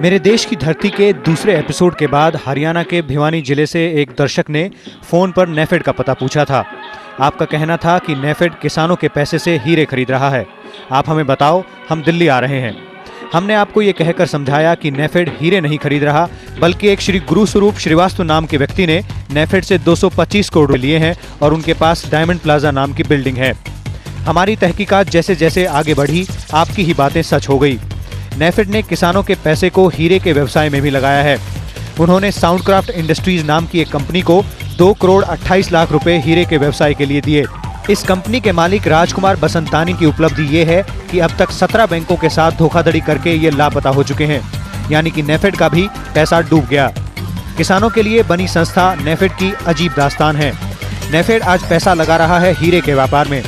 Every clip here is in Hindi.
मेरे देश की धरती के दूसरे एपिसोड के बाद हरियाणा के भिवानी जिले से एक दर्शक ने फ़ोन पर नेफेड का पता पूछा था। आपका कहना था कि नेफेड किसानों के पैसे से हीरे खरीद रहा है। आप हमें बताओ, हम दिल्ली आ रहे हैं। हमने आपको ये कहकर समझाया कि नेफेड हीरे नहीं खरीद रहा, बल्कि एक श्री गुरु स्वरूप श्रीवास्तव नाम के व्यक्ति ने नेफेड से 225 करोड़ लिए हैं और उनके पास डायमंड प्लाजा नाम की बिल्डिंग है। हमारी तहकीकात जैसे जैसे आगे बढ़ी, आपकी ही बातें सच हो गई। नेफेड ने किसानों के पैसे को हीरे के व्यवसाय में भी लगाया है। उन्होंने साउंडक्राफ्ट इंडस्ट्रीज नाम की एक कंपनी को 2 करोड़ 28 लाख रुपए हीरे के व्यवसाय के लिए दिए। इस कंपनी के मालिक राजकुमार बसंतानी की उपलब्धि ये है कि अब तक 17 बैंकों के साथ धोखाधड़ी करके ये लापता हो चुके हैं, यानी कि नेफेड का भी पैसा डूब गया। किसानों के लिए बनी संस्था नेफेड की अजीब दास्तान है। नेफेड आज पैसा लगा रहा है हीरे के व्यापार में।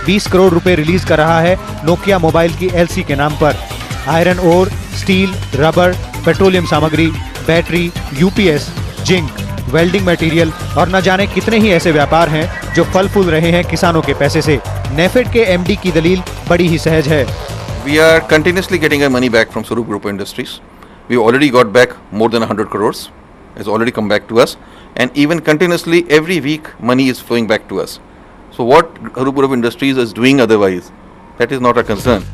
20 करोड़ रुपए रिलीज कर रहा है नोकिया मोबाइल की एलसी के नाम पर। Iron ore, steel, rubber, petroleum सामग्री, battery, UPS, zinc, welding material और न जाने कितने ही ऐसे व्यापार हैं जो फल फूल रहे हैं किसानों के पैसे से। नेफेड के एमडी की दलील बड़ी ही सहज है। We are continuously getting our money back from Swaroop Group Industries. We already got back more than 100 crores. It's already come back to us, and even continuously every week money is flowing back to us. So what Swaroop Group Industries is doing otherwise, that is not a concern.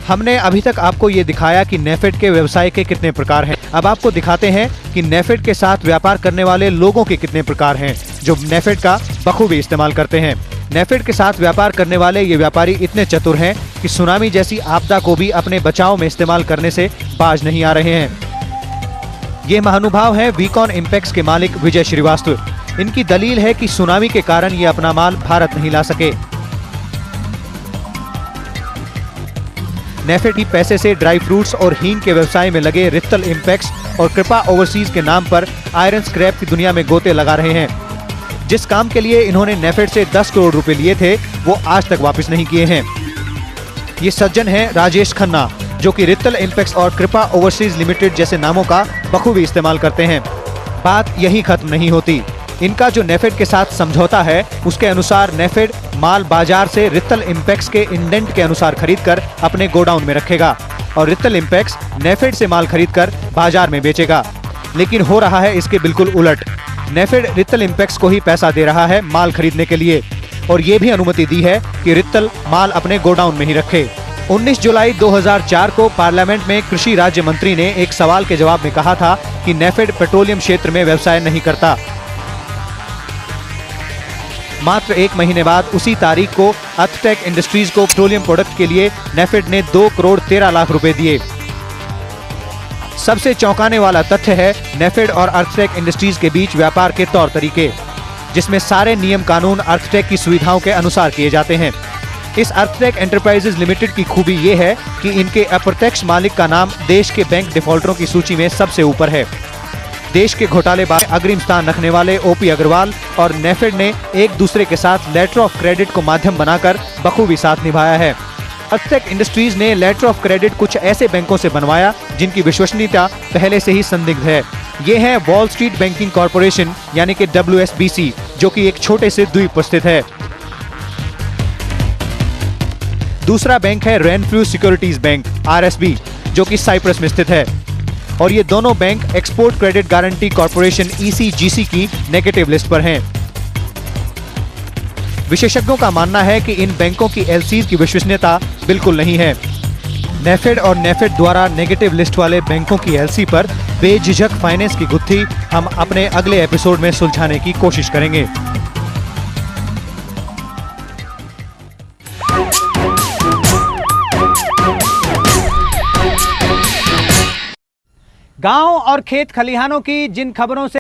हमने अभी तक आपको ये दिखाया कि नेफेड के व्यवसाय के कितने प्रकार हैं। अब आपको दिखाते हैं कि नेफेड के साथ व्यापार करने वाले लोगों के कितने प्रकार हैं जो नेफेड का बखूबी इस्तेमाल करते हैं। नेफेड के साथ व्यापार करने वाले ये व्यापारी इतने चतुर हैं कि सुनामी जैसी आपदा को भी अपने बचाव में इस्तेमाल करने से बाज नहीं आ रहे हैं। ये महानुभाव है वीकॉन इंपेक्स के मालिक विजय श्रीवास्तव। इनकी दलील है कि सुनामी के कारण ये अपना माल भारत नहीं ला सके। नेफेड की पैसे से ड्राई फ्रूट्स और हींग के व्यवसाय में लगे रित्तल इंपेक्स और कृपा ओवरसीज के नाम पर आयरन स्क्रैप की दुनिया में गोते लगा रहे हैं। जिस काम के लिए इन्होंने नेफेड से 10 करोड़ रुपए लिए थे, वो आज तक वापस नहीं किए हैं। ये सज्जन हैं राजेश खन्ना, जो कि रित्तल इंपेक्स और कृपा ओवरसीज लिमिटेड जैसे नामों का बखूबी इस्तेमाल करते हैं। बात यही खत्म नहीं होती। इनका जो नेफेड के साथ समझौता है, उसके अनुसार नेफेड माल बाजार से रित्तल इंपेक्स के इंडेंट के अनुसार खरीदकर अपने गोडाउन में रखेगा और रित्तल इंपेक्स नेफेड से माल खरीदकर बाजार में बेचेगा। लेकिन हो रहा है इसके बिल्कुल उलट। नेफेड रित्तल इंपेक्स को ही पैसा दे रहा है माल खरीदने के लिए और ये भी अनुमति दी है कि रित्तल माल अपने गोडाउन में ही रखे। 19 जुलाई 2004 को पार्लियामेंट में कृषि राज्य मंत्री ने एक सवाल के जवाब में कहा था कि नेफेड पेट्रोलियम क्षेत्र में व्यवसाय नहीं करता। मात्र 1 महीने बाद उसी तारीख को अर्थटेक इंडस्ट्रीज को पेट्रोलियम प्रोडक्ट के लिए नेफेड ने 2 करोड़ 13 लाख रुपए दिए। सबसे चौंकाने वाला तथ्य है नेफेड और अर्थटेक इंडस्ट्रीज के बीच व्यापार के तौर तरीके, जिसमें सारे नियम कानून अर्थटेक की सुविधाओं के अनुसार किए जाते हैं। इस अर्थटेक एंटरप्राइजेज लिमिटेड की खूबी ये है कि इनके अप्रत्यक्ष मालिक का नाम देश के बैंक डिफॉल्टरों की सूची में सबसे ऊपर है। देश के घोटालेबाज अग्रिम स्थान रखने वाले ओपी अग्रवाल और नेफेड ने एक दूसरे के साथ लेटर ऑफ क्रेडिट को माध्यम बनाकर बखूबी साथ निभाया है। अर्थटेक इंडस्ट्रीज ने लेटर ऑफ क्रेडिट कुछ ऐसे बैंकों से बनवाया जिनकी विश्वसनीयता पहले से ही संदिग्ध है। ये है वॉल स्ट्रीट बैंकिंग कॉर्पोरेशन यानी कि WSBC, जो कि एक छोटे से द्वीप पर स्थित है। दूसरा बैंक है रेनफ्यू सिक्योरिटीज बैंक RSB, जो कि साइप्रस में स्थित है। और ये दोनों bank export credit guarantee corporation ECGC की नेगेटिव लिस्ट पर हैं। विशेषज्ञों का मानना है कि इन बैंकों की LCs की विश्वसनीयता बिल्कुल नहीं है। नेफेड और नेफेड द्वारा नेगेटिव लिस्ट वाले बैंकों की LC पर बेझिझक फाइनेंस की गुत्थी हम अपने अगले एपिसोड में सुलझाने की कोशिश करेंगे। गांव और खेत खलिहानों की जिन खबरों से